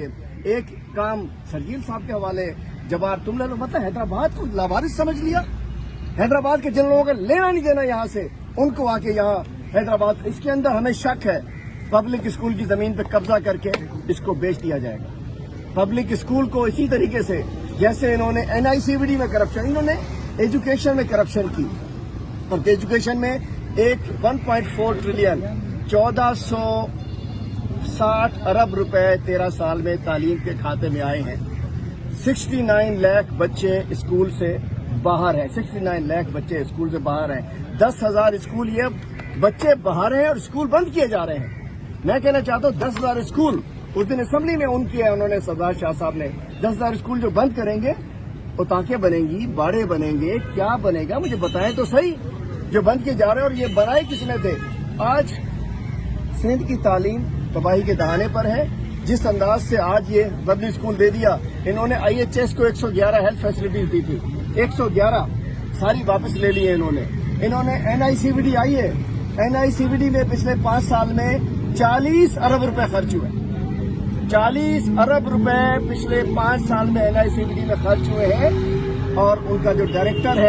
لیے ایک کام شرجیل صاحب کے حوالے جبار تم نے مطلب حیدرآباد کو لاوارث سمجھ لیا. حیدرآباد کے جن لوگوں کا لینا نہیں دینا یہاں سے ان کو آ کے یہاں حیدرآباد اس کے اندر ہمیں شک ہے پبلک اسکول کی زمین پہ قبضہ کر کے اس کو بیچ دیا جائے گا. پبلک اسکول کو اسی طریقے سے جیسے انہوں نے NICVD میں کرپشن, انہوں نے ایجوکیشن میں کرپشن کی اور ایجوکیشن میں ایک 1.4 ٹریلین 1460 ارب روپے 13 سال میں تعلیم کے کھاتے میں آئے ہیں. 69 لاکھ بچے اسکول سے باہر ہیں. 69 لاکھ بچے اسکول سے باہر ہیں. 10,000 اسکول یہ بچے باہر ہیں اور اسکول بند کیے جا رہے ہیں. میں کہنا چاہتا ہوں 10,000 اسکول اس دن اسمبلی میں ان کی ہے, انہوں نے سردار شاہ صاحب نے 10,000 اسکول جو بند کریں گے وہ تاکیں بنیں گی, باڑے بنیں گے, کیا بنے گا مجھے بتائیں تو صحیح جو بند کیے جا رہے ہیں. اور یہ بنائے کس نے تھے؟ آج سندھ کی تعلیم تباہی کے دہانے پر ہے. جس انداز سے آج یہ ببلی اسکول دے دیا, انہوں نے IHS کو 111 ہیلتھ فیسلٹیز دی تھی, 111 ساری واپس لے لی ہے انہوں نے NICVD آئی ہے. NICVD میں پچھلے 5 سال میں 40 ارب روپے خرچ ہوئے. 40 ارب روپے پچھلے 5 سال میں NICVD میں خرچ ہوئے ہیں اور ان کا جو ڈائریکٹر ہے